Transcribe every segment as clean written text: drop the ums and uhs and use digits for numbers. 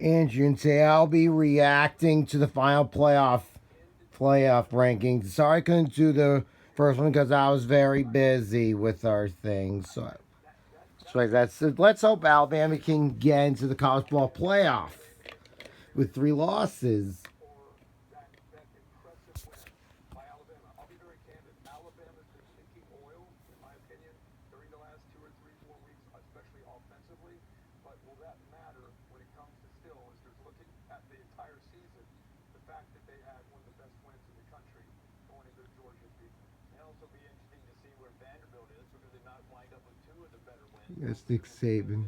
Andrew, and today I'll be reacting to the final playoff rankings. Sorry I couldn't do the first one because I was very busy with our things. So let's hope Alabama can get into the college ball playoff with 3 losses. That's Nick Saban.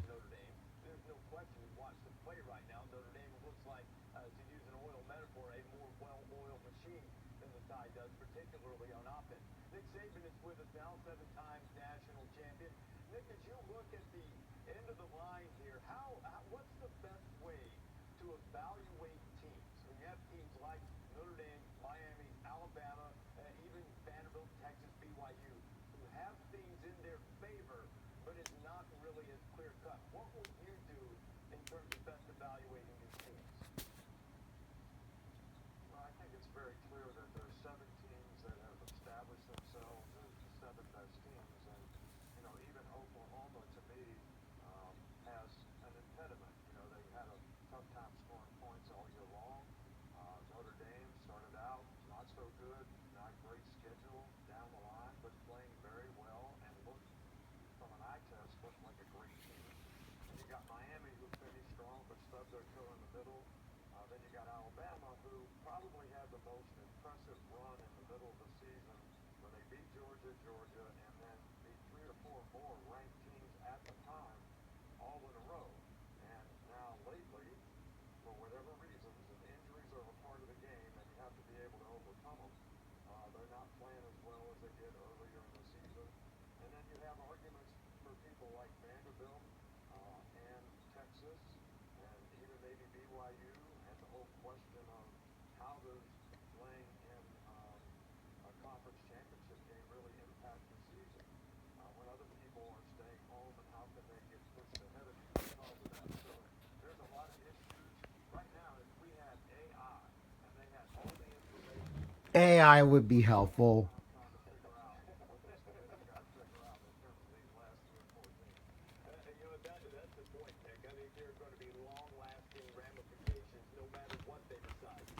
AI would be helpful.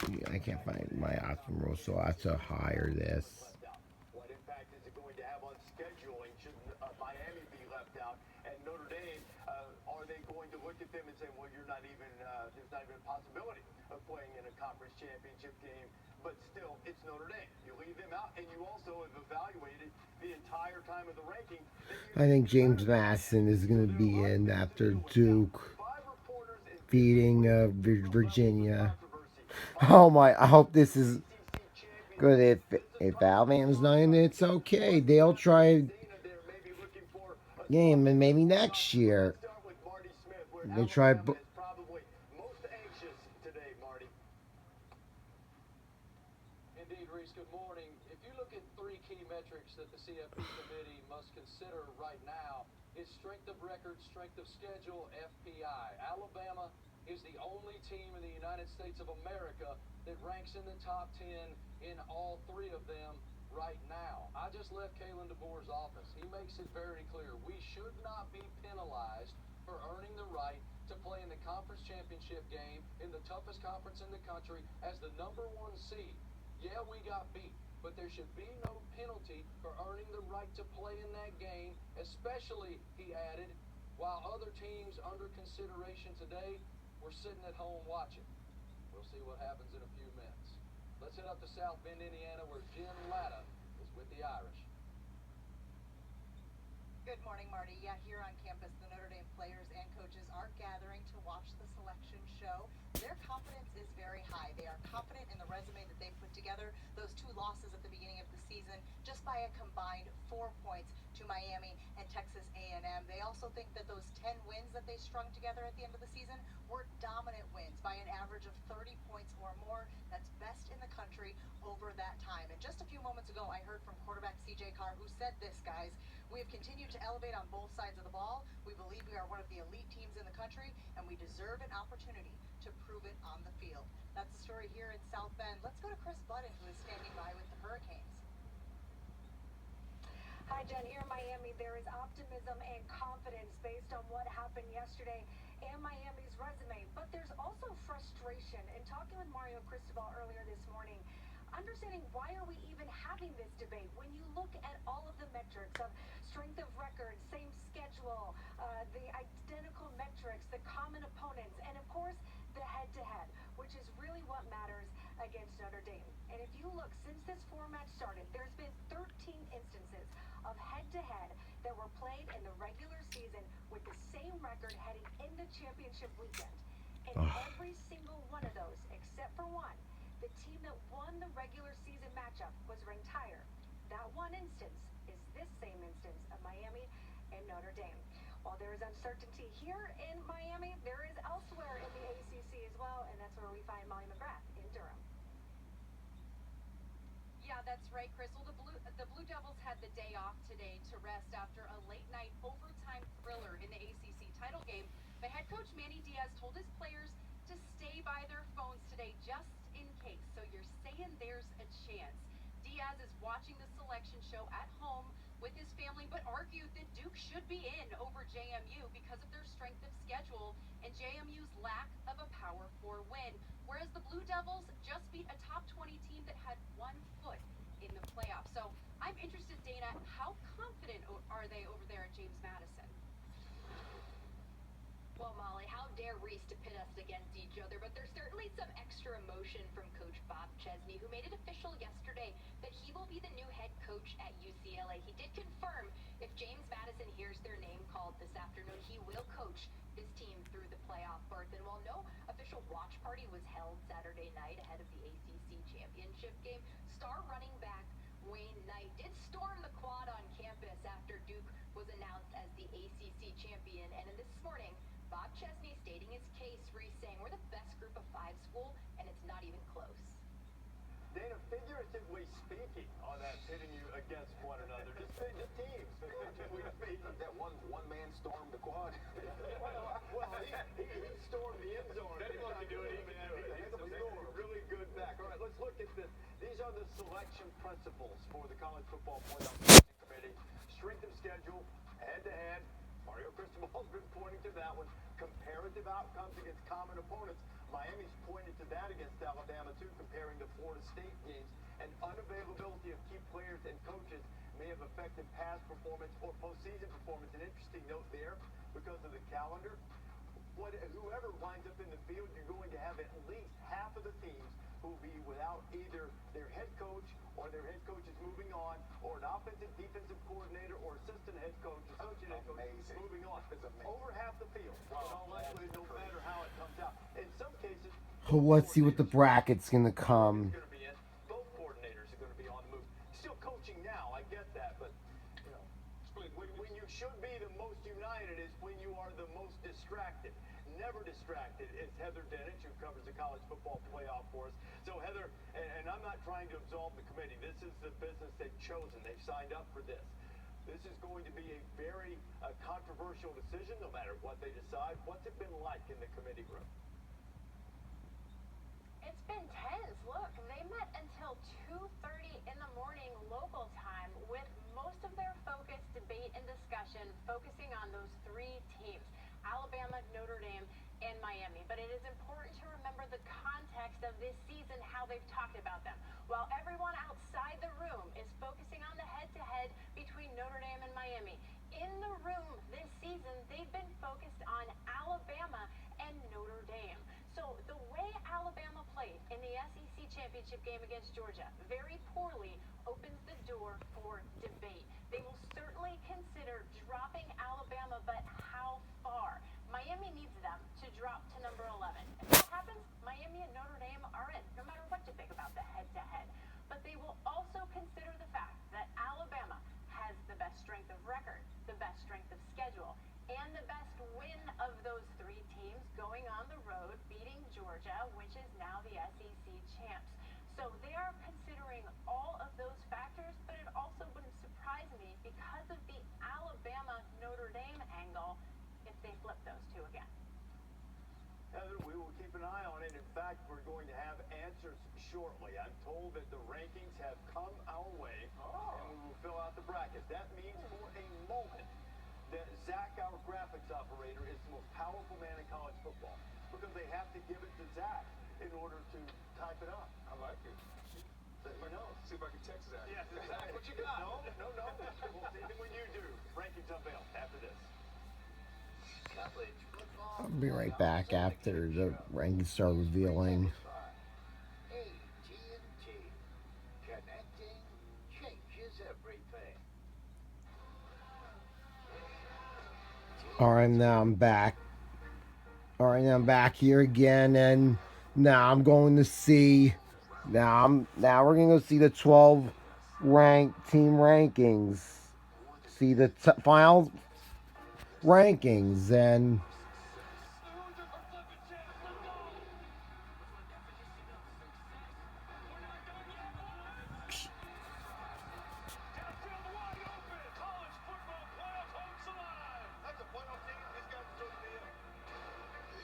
Yeah, I can't find my option rule, so I have to hire this. I think James Madison is going to be in after Duke beating Virginia. Oh my! I hope this is good. If Alabama's not in, it's okay. They'll try game and maybe next year they try. That's the story here in South Bend. Let's go to Chris Budden, who is standing by with the Hurricanes. Hi, Jen. Here in Miami, there is optimism and confidence based on what happened yesterday and Miami's resume. But there's also frustration. In talking with Mario Cristobal earlier this morning, understanding why are we even having this debate when you look at all of the metrics of strength of record, same schedule, the identical metrics, the common opponents, and of course, the head-to-head, which is really what matters against Notre Dame. And if you look, since this format started, there's been 13 instances of head-to-head that were played in the regular season with the same record heading into championship weekend. And every single one of those, except for one, the team that won the regular season matchup was ranked higher. That one instance is this same instance of Miami and Notre Dame. While there is uncertainty here in Miami, there is elsewhere in the ACC as well, and that's where we find Molly McGrath in Durham. Yeah, that's right, Crystal. The Blue Devils had the day off today to rest after a late-night overtime thriller in the ACC title game. But head coach Manny Diaz told his players to stay by their phones today just in case. So you're saying there's a chance. Diaz is watching the selection show at home with his family, but argued that Duke should be in over JMU because of their strength of schedule and JMU's lack of a Power 4 win. Whereas the Blue Devils just beat a top 20 team that had 1 foot in the playoffs. So I'm interested, Dana, how confident are they over there at James Madison? Well, Molly, how dare Reese to pit us against each other, but there's certainly some extra emotion from Coach Bob Chesney, who made it official yesterday that he will be the new head coach at UCLA. He did confirm if James Madison hears their name called this afternoon, he will coach this team through the playoff berth. And while no official watch party was held Saturday night ahead of the ACC championship game, star running back Wayne Knight did storm the quad on campus after Duke was announced as the ACC champion. And in this morning, Bob Chesney stating his case, Reese saying we're the best group of 5 school, and it's not even close. Dana, figuratively speaking, on that pitting you against one another, just teams. Figuratively speaking, that one man stormed the quad. well, he stormed the end zone. Anyone can do it, even He's a really good back. All right, let's look at this. These are the selection principles for the College Football Playoff Committee. Strength of schedule, head-to-head. Mario Cristobal's been pointing to that one. Comparative outcomes against common opponents. Miami's pointed to that against Alabama, too, comparing the Florida State games. And unavailability of key players and coaches may have affected past performance or postseason performance. An interesting note there because of the calendar. Whoever lines up in the field, you're going to have at least half of the teams who will be without either their head coach or their head coach is moving on, or an offensive, defensive coordinator, or assistant head coach, associate head coach is moving on. Over half the field. In all likelihood, no matter how it comes out. In some cases, Let's see what the bracket's going to come. both coordinators are going to be on the move. Still coaching now, I get that, but you know, when you should be the most united is when you are the most distracted. Never distracted is Heather Dinich, who covers the college football playoff for us. So Heather, and I'm not trying to absolve the committee. This is the business they've chosen. They've signed up for this. This is going to be a very controversial decision, no matter what they decide. What's it been like in the committee room? It's been tense. Look, they met until 2:30 in the morning local time with most of their focus, debate, and discussion focusing on those 3 teams, Alabama, Notre Dame, and Miami. But it is important to remember the context of this season, how they've talked about them. While everyone outside the room is focusing on the head-to-head between Notre Dame and Miami, in the room this season, they've been focused on Alabama and Notre Dame. So the way Alabama played in the SEC championship game against Georgia very poorly opens the door for debate. They will certainly consider dropping Alabama, but how far? Miami needs them to drop to number 11. If that happens, Miami and Notre Dame are in, no matter what you think about the head-to-head. But they will also consider the fact that Alabama has the best strength of record, the best strength of schedule, and the best win of those 3 teams going on the road, beating Georgia, which is now the SEC champs. So they are considering all of those factors, but it also wouldn't surprise me because of the Alabama-Notre Dame angle if they flip those 2 again. Heather, we will keep an eye on it. In fact, we're going to have answers shortly. I'm told that the rankings have come our way, and we will fill out the brackets. That means for a moment that Zach, our graphics operator, is the most powerful man in college football because they have to give it to Zach in order to type it up. I like it. See if I can text that. Yes, Zach, what you got? No. We'll see it when you do. Rankings unveiled after this. I'll be right back after the rankings start revealing. AT&T. Connecting changes everything. All right, now I'm back. All right, now I'm back here again, and now I'm going to see. Now we're gonna go see the 12 ranked team rankings. See the final rankings, and This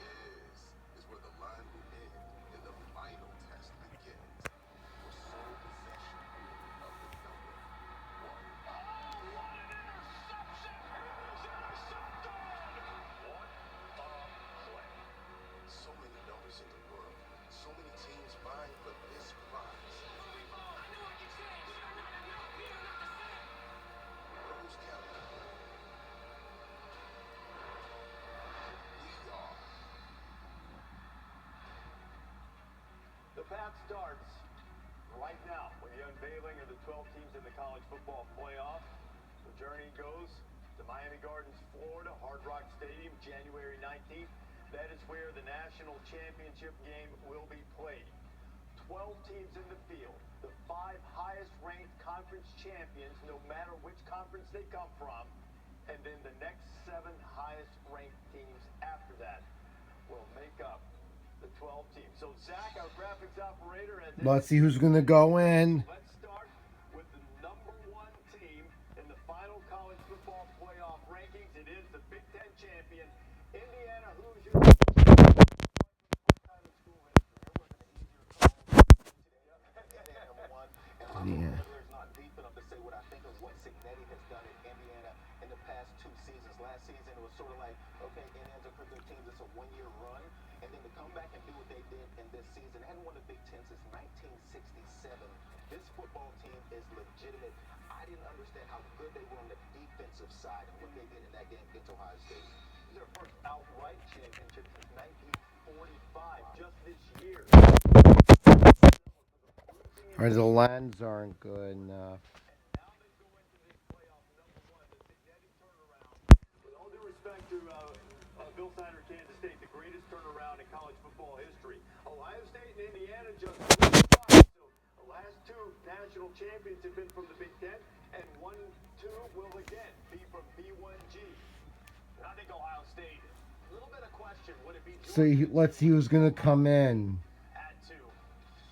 is where the line will end and the final test begins. For sole possession of the number one. So many numbers in the world, so many teams vying for this prize. Rose County. We are. The path starts right now with the unveiling of the 12 teams in the college football playoff. The journey goes to Miami Gardens, Florida, Hard Rock Stadium, January 19th. That is where the national championship game will be played. 12 teams in the field, the 5 highest ranked conference champions, no matter which conference they come from, and then the next 7 highest ranked teams after that will make up the 12 teams. So Zach, our graphics operator, has let's see who's gonna go in. Let's start with the number 1 team in the final college football playoff rankings. It is the Big Ten champion, Indiana Hoosiers. Yeah. There's not deep enough to say what I think of what Cignetti has done in Indiana in the past 2 seasons. Last season it was sort of like, okay, Indiana's a pretty good team, it's a 1-year run, and then to come back and do what they did in this season, they hadn't won the Big Ten since 1967. This football team is legitimate. I didn't understand how good they were on the defensive side and what they did in that game against Ohio State. Their first outright championship since 1945, just this year. Or the lens aren't good enough. Now they go into this playoff number 1, the Cignetti turnaround. With all due respect to Bill Snyder, Kansas State, the greatest turnaround in college football history. Ohio State and Indiana just so the last 2 national champions have been from the Big Ten, and 1, 2 will again be from B1G. I think Ohio State, a little bit of question, would it be So let's see who's gonna come in. at 2?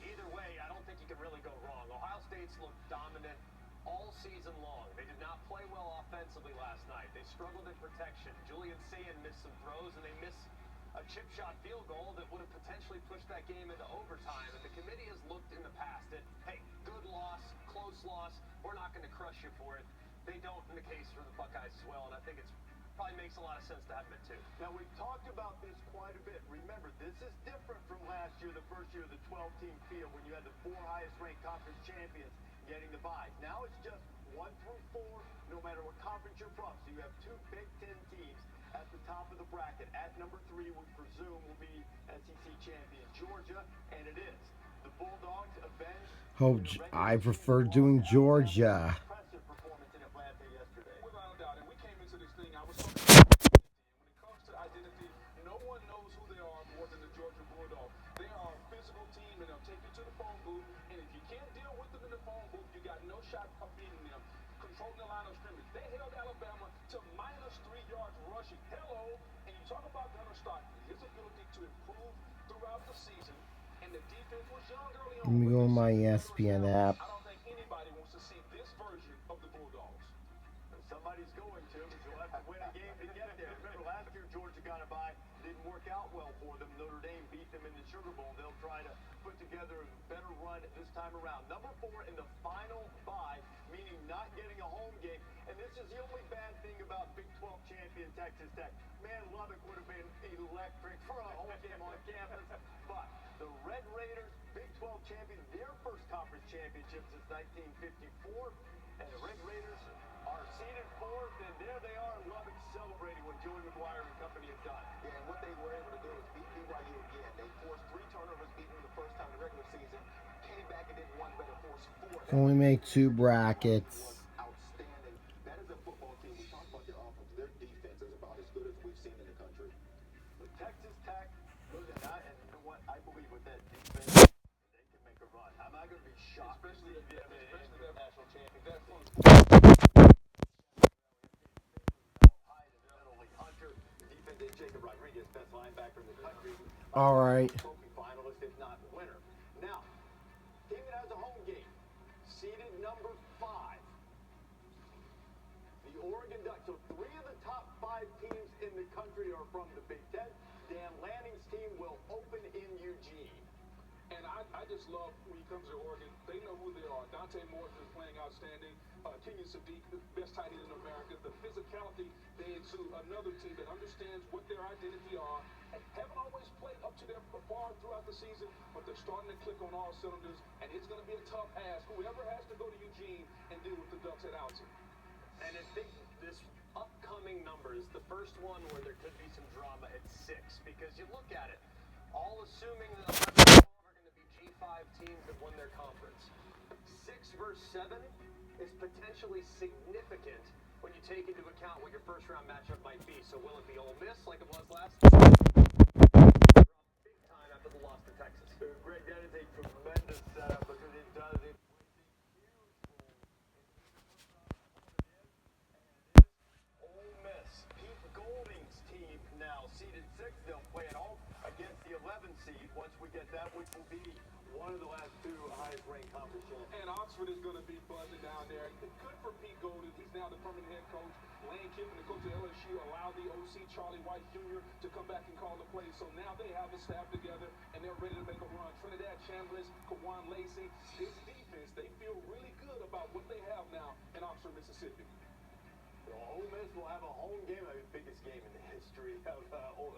Either way, I don't think you can really go wrong. Ohio State's looked dominant all season long. They did not play well offensively last night. They struggled in protection. Julian Sayin missed some throws, and they missed a chip shot field goal that would have potentially pushed that game into overtime. And the committee has looked in the past at, hey, good loss, close loss, we're not going to crush you for it. They don't in the case for the Buckeyes as well, and I think it's probably makes a lot of sense to have them at 2. Now, we've talked about this quite a bit. Remember, this is different from last year, the first year of the 12-team field, when you had the 4 highest-ranked conference champions getting the bye. Now it's just 1 through 4, no matter what conference you're from. So you have 2 Big Ten teams at the top of the bracket. At number 3, we presume will be SEC champion Georgia, and it is. The Bulldogs avenged. I prefer doing Georgia. Impressive performance in Atlanta yesterday. Without a doubt, and we came into this thing, I was talking about identity. And when it comes to identity, no one knows who they are more than the Georgia Bulldogs. They are a physical team, and they'll take you to the phone booth. And if you can't deal with them in the phone booth, you got no shot of beating them. Controlling the line of scrimmage. They held Alabama to -3 yards rushing. Hello, and you talk about Gunnar Stockton, his ability to improve throughout the season, and the defense was young early on. Let me go on my ESPN app. I don't think anybody wants to see this version of the Bulldogs. Somebody's going to, but you'll have to win a game to get there. Remember, last year Georgia got a bye. Didn't work out well for them. Notre Dame beat them in the Sugar Bowl. They'll try to run this time around. Number 4 in the final bye, meaning not getting a home game. And this is the only bad thing about Big 12 champion Texas Tech. Man, Lubbock would have been electric for a home game on campus. But the Red Raiders, Big 12 champions, their first conference championship since 1954. And the Red Raiders are seeded 4th, and there they are in Lubbock celebrating what Joey McGuire and company have done. Yeah, and what they were able to do is beat BYU again. They forced 3 turnovers, beating them the first time in the regular season. Came back and did one better, forced 4. So we make 2 brackets. Outstanding. That is a football team. We talked about their offense. Their defense is about as good as we've seen in the country. With Texas Tech, and you know what? I believe with that defense, they can make a run. I'm not going to be shocked. Especially their national champion. That's fun. Hunter, defense, and Jacob Rodriguez, best linebacker in the country. All right. Trophy finalist, if not winner. Now, team that has a home game, seeded number 5. The Oregon Ducks. So 3 of the top 5 teams in the country are from the Big Ten. Dan Lanning's team will open in Eugene. And I just love when he comes to Oregon, they know who they are. Dante Morton is playing outstanding. Kenyon Sadiq, the best tight end in America. The physicality they exude, another team that understands what their identity are. And haven't always played up to their bar throughout the season, but they're starting to click on all cylinders. And it's going to be a tough ask. Whoever has to go to Eugene and deal with the Ducks at Alton. And I think this upcoming number is the first one where there could be some drama at 6, because you look at it, all assuming that 11 and 12 are going to be G5 teams that won their conference. 6 versus 7 is potentially significant when you take into account what your first round matchup might be. So will it be Ole Miss like it was last year? Big time after the loss to Texas. Greg, that is a tremendous setup because it does it. Ole Miss, Pete Golding's team now seeded 6th. They'll play at home against the 11 seed once we get that, which will be one of the last 2 highest-ranked conference champions. And Oxford is going to be buzzing down there. Good for Pete Golding. He's now the permanent head coach. Lane Kiffin, the coach of LSU, allowed the OC, Charlie White Jr., to come back and call the plays. So now they have a staff together, and they're ready to make a run. Trinidad Chambliss, Kawan Lacey, this defense, they feel really good about what they have now in Oxford, Mississippi. So Ole Miss will have a home game, the biggest game in the history of Ole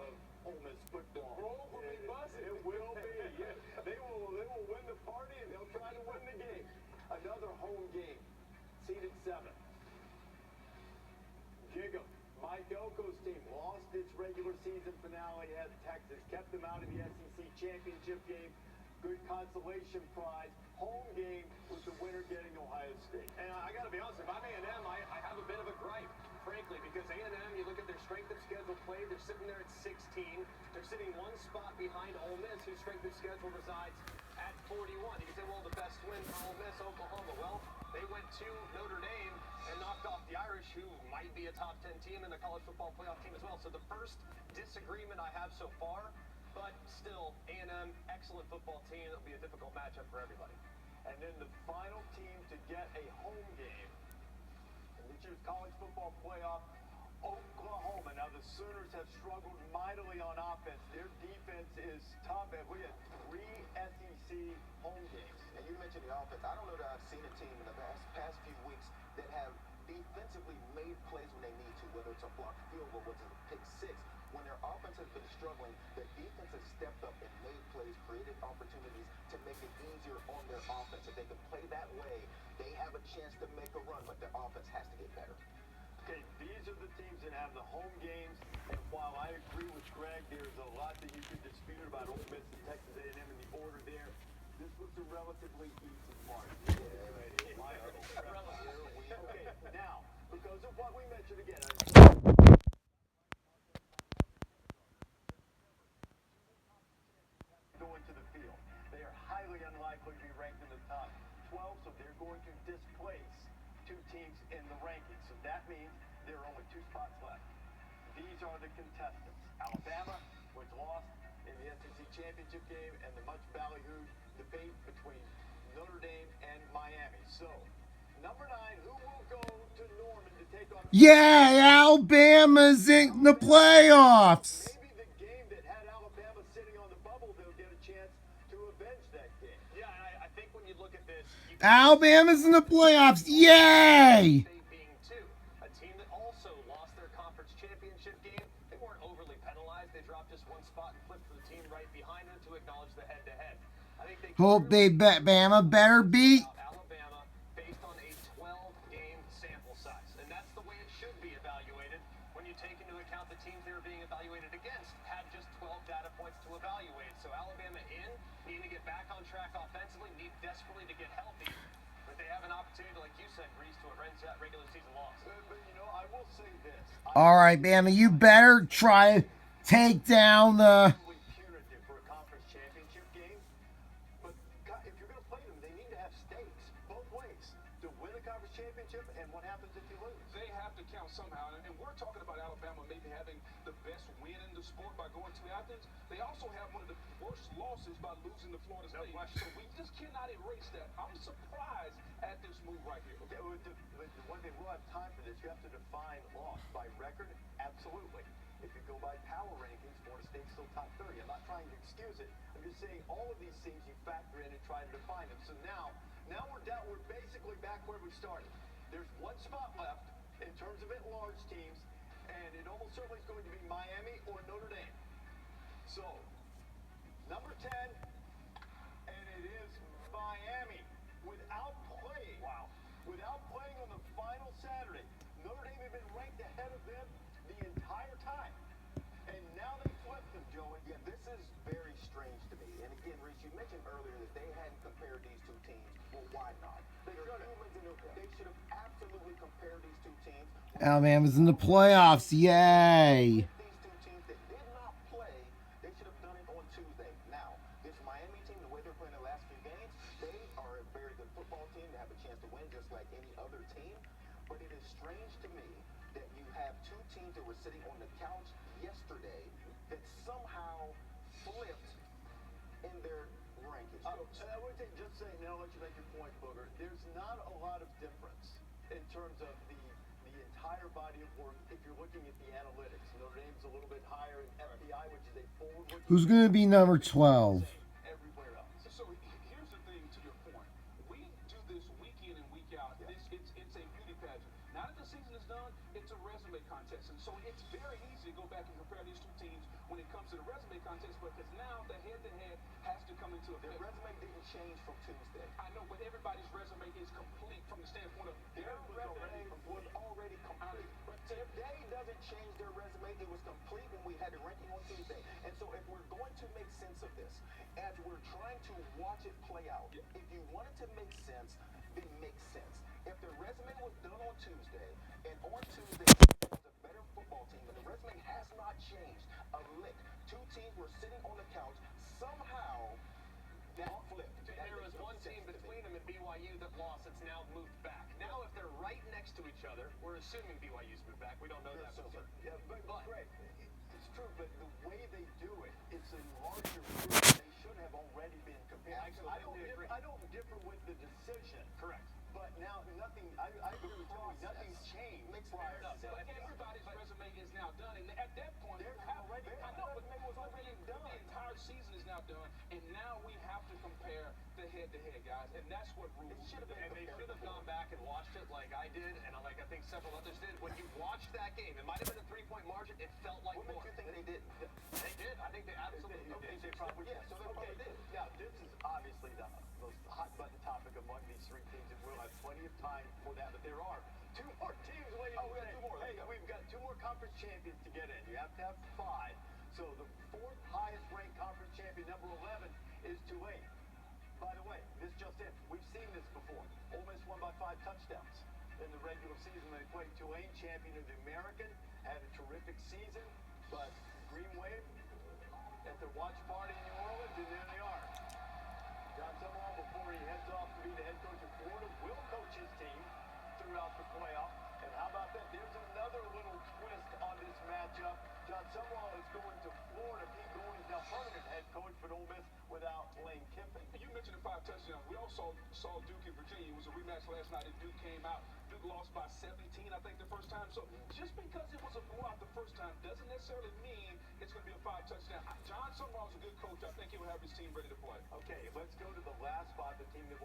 Miss football. Grove will be buzzing. It will be. Yeah. They will win the party, and they'll try to win the game. Another home game, seeded 7. Gig'em, Mike Elko's team lost its regular season finale at Texas, kept them out of the SEC championship game. Good consolation prize. Home game with the winner getting Ohio State. And I got to be honest, if I'm A&M, I have a bit of a gripe, frankly, because A&M, you look at their strength of schedule play, they're sitting there at 16. They're sitting 1 spot behind Ole Miss, whose strength of schedule resides at 41. You can say, well, the best win for Ole Miss, Oklahoma. Well, they went to Notre Dame and knocked off the Irish, who might be a top 10 team in the college football playoff team as well. So the first disagreement I have so far, but still, A&M, excellent football team. It'll be a difficult matchup for everybody. And then the final team to get a home game in this year's college football playoff, Oklahoma. Now, the Sooners have struggled mightily on offense. Their defense is tough. And we had 3 SEC home games. And you mentioned the offense. I don't know that I've seen a team in the past few weeks that have defensively made plays when they need to, whether it's a blocked field goal, whether it's a pick 6. When their offense has been struggling, the defense has stepped up and made plays, created opportunities to make it easier on their offense. If they can play that way, they have a chance to make a run, but their offense has to get better. Okay, these are the teams that have the home games, and while I agree with Greg, there's a lot that you could dispute about Ole Miss and Texas A&M in the order there. This was a relatively easy mark. Okay, now, because of what we mentioned again, going to the field. They are highly unlikely to be ranked in the top 12, so they're going to displace 2 teams in the rankings. So that means there are only 2 spots left. These are the contestants. Alabama, which lost in the SEC championship game, and the much ballyhooed debate between Notre Dame and Miami. So, number 9, who will go to Norman to take on... Yeah, Alabama's in the playoffs. Maybe the game that had Alabama sitting on the bubble, they'll get a chance to avenge that game. Yeah, I think when you look at this, you Alabama's in the playoffs. Yay! State being two, a team that also lost their conference championship game. They weren't overly penalized. They dropped just one spot and flipped to the team right behind them to acknowledge the head-to-head. I think they Hope they bet Bama better beat. Alabama based on a 12-game sample size, and that's the way it should be evaluated. When you take into account the teams they were being evaluated against had just 12 data points to evaluate. So Alabama needing to get back on track offensively, need desperately to get healthy. But they have an opportunity, like you said, Breeze, to avenge that regular season loss. But you know, I will say this. All right, Bama, you better try to take down the. Probably punitive for a conference championship game. But God, if you're going to play them, they need to have stakes both ways to win a conference championship. And what happens if you lose? They have to count somehow. And we're talking about Alabama maybe having the best win in the sport by going to Athens. They also have one of the worst losses by losing to Florida State. So we just cannot erase that. I'm surprised at this move right here. Okay, one thing, we'll have time for this. You have to define loss by record. Absolutely. If you go by power rankings, Florida State's still top 30. I'm not trying to excuse it. I'm just saying all of these things you factor in and try to define them. So now we're basically back where we started. There's one spot left in terms of at-large teams, and it almost certainly is going to be Miami or Notre Dame. So, number 10, and it is Miami without playing. Wow. Without playing on the final Saturday. Notre Dame had been ranked ahead of them the entire time. And now they flipped them, Joey. Yeah, this is very strange to me. And again, Reese, you mentioned earlier that they hadn't compared these two teams. Well, why not? They should have absolutely compared these two teams. Alabama's in the playoffs. Yay! These two teams that did not play, they should have done it on Tuesday. Now, this Miami team, the way they're playing the last few games, they are a very good football team. They have a chance to win just like any other team. But it is strange to me that you have two teams that were sitting on the couch yesterday that somehow flipped in their rankings. I would say, just saying, now I'll let you make your point, Booger. There's not a lot of difference in terms of the entire body of work if you're looking at the analytics. Notre Dame's a little bit higher in FBI, which is a forward-looking. Who's going to be number 12? Everywhere else. So here's the thing to your point. We do this week in and week out. Yeah. It's a beauty pageant. Now that the season is done, it's a resume contest. And so it's very easy to go back and compare these two teams when it comes to the resume contest, because now the head-to-head has to come into Their effect. resume didn't change from Tuesday. I know, but everybody's resume is complete from the standpoint of Their resume was already complete. But today doesn't change their resume. It was complete when we had the ranking on Tuesday. And so if we're going to make sense of this, as we're trying to watch it play out, if you want it to make sense, then make sense. If the resume was done on Tuesday, and on Tuesday it was a better football team, and the resume has not changed a lick. Two teams were sitting on the couch. Somehow, that flipped. There was one team between them and BYU that lost. It's now moved back. Now, if they're right next to each other, we're assuming BYU's moved back. We don't know that for certain. Yeah, But great. it's true. But the way they do it, it's a larger group. They should have already been compared. I don't differ with the decision. Correct. But now nothing. I agree with Joey. Nothing's changed. Prior to But everybody's resume is now done, and at that point, I know, but the entire season is now done, and now we have to compare the head-to-head, guys, and that's what rules. And they should have gone back and watched it like I did, and like I think several others did. When you watched that game, it might have been a 3-point margin. It felt like What more. makes you think they didn't? They did. I think they absolutely did. They probably Yeah, so they probably did. Now, this is obviously the most hot button topic among these three teams, and we'll have plenty of time for that. But there are two more teams waiting. Oh, we got two more. Hey, we've got two more conference champions to get in. You have to have 5. So the fourth highest ranked conference champion, number 11, is Tulane. By the way, this just in. We've seen this before. Ole Miss won by 5 touchdowns in the regular season when they played Tulane, champion of the American, had a terrific season, but Green Wave at their watch party in New Orleans, and there they are. John Summerall, before he heads off to be the head coach of Florida, will coach his team throughout the playoff. And how about that? There's another little twist on this matchup. John Summerall is going to Florida. Pete Goins now permanent head coach, but Ole Miss without Lane Kiffin. You mentioned the 5 touchdowns. We also saw Duke in Virginia. It was a rematch last night, and Duke came out. Duke lost by 17, I think, the first time. So just because it was a blowout the first time doesn't necessarily mean it's going to be a 5 touchdown. John Summerall's a good coach. I think he'll have his team ready to play. Okay, let's go to the last spot, the team that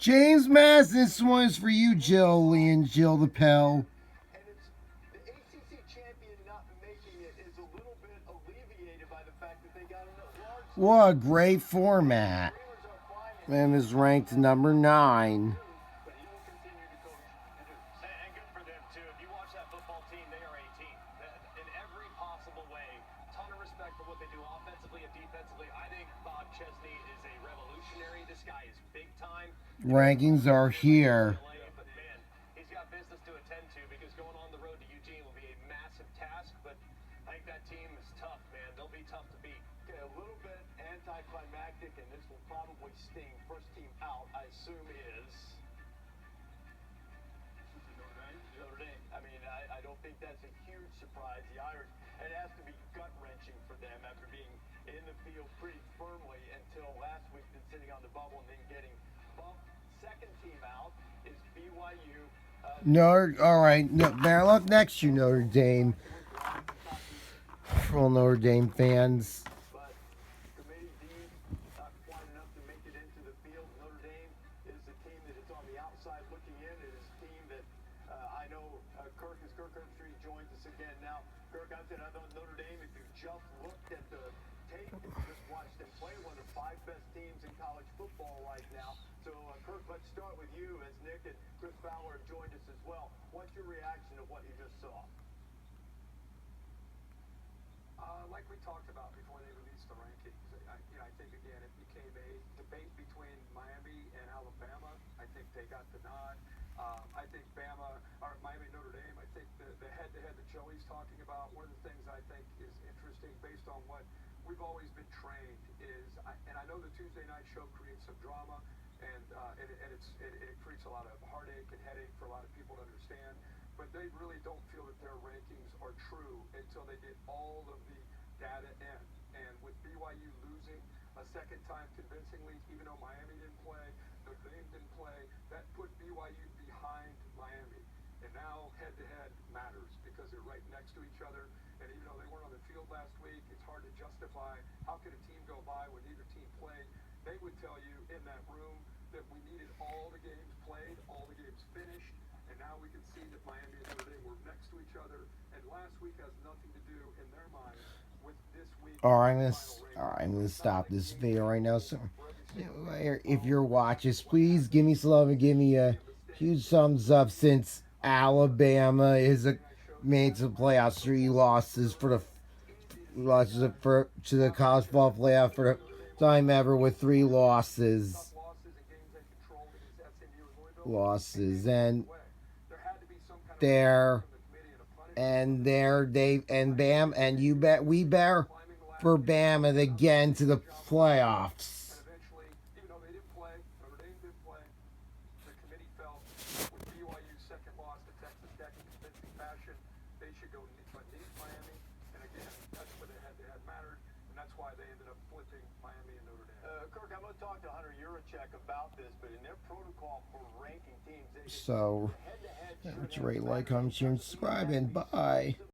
James Madison, this one is for you, Jill Lee and Jill the Pell. And it's the ACC champion not making it is a little bit alleviated by the fact that they got a large. What a great format. Steelers are climbing, And is ranked number 9. but he will continue to coach the Dukes. And good for them too. If you watch that football team, they are a team in every possible way. Ton of respect for what they do offensively and defensively. I think Bob Chesney is a revolutionary. This guy is big time. Rankings are here. But man, he's got business to attend to because going on the road to Eugene will be a massive task. But I think that team is tough, man. They'll be tough to beat. Okay, a little bit anticlimactic, and this will probably sting. First team out, I assume, is Notre Dame. I mean, I don't think that's a huge surprise. The Irish, it has to be gut-wrenching for them after being in the field pretty firmly until last week, then sitting on the bubble and then getting bumped. Second team out is BYU. All right. No, now look next to Notre Dame. For all Notre Dame fans. But Committee D, not quite enough to make it into the field. Notre Dame is the team that is on the outside looking in. It is a team that I know Kirk Herbstreit joins us again now. Kirk, I said I know Notre Dame. If you just looked at the tape, if you just watched them play, one of the 5 best teams in college football right now. So, Kirk, let's start with you as Nick and Chris Fowler have joined us as well. What's your reaction to what you just saw? Like we talked about before they released the rankings, I think, again, it became a debate between Miami and Alabama. I think they got the nod. I think Miami and Notre Dame, I think the head-to-head that Joey's talking about, one of the things I think is interesting based on what we've always been trained is, and I know the Tuesday night show creates some drama, and it creates a lot of heartache and headache for a lot of people to understand, but they really don't feel that their rankings are true until they get all of the data in. And with BYU losing a second time convincingly, even though Miami didn't play, Notre Dame didn't play, that put BYU behind Miami. And now head-to-head matters because they're right next to each other. And even though they weren't on the field last week, it's hard to justify how could a team go by when neither team played. They would tell you in that room that we needed all the games played, all the games finished, and now we can see that Miami and Notre Dame were next to each other. And last week has nothing to do in their minds with this week. All right, I'm gonna stop this video right now. So, if you're watching, please give me some love and give me a huge thumbs up since Alabama is made to the playoffs. 3 losses to the college football playoff for the time ever with 3 losses. And Bam, and you bet we bear for Bama to get into the playoffs. And eventually, even though they didn't play, Notre Dame did play, the committee felt with BYU's second loss to Texas Tech in convincing fashion, they should go meet Miami. And again, that's where they had mattered, and that's why they ended up flipping Miami and Notre Dame. Kirk, I'm going to talk to Hunter Yurachek about this, but in their protocol for ranking teams, So, rate, like, comment, share, and subscribe, and bye.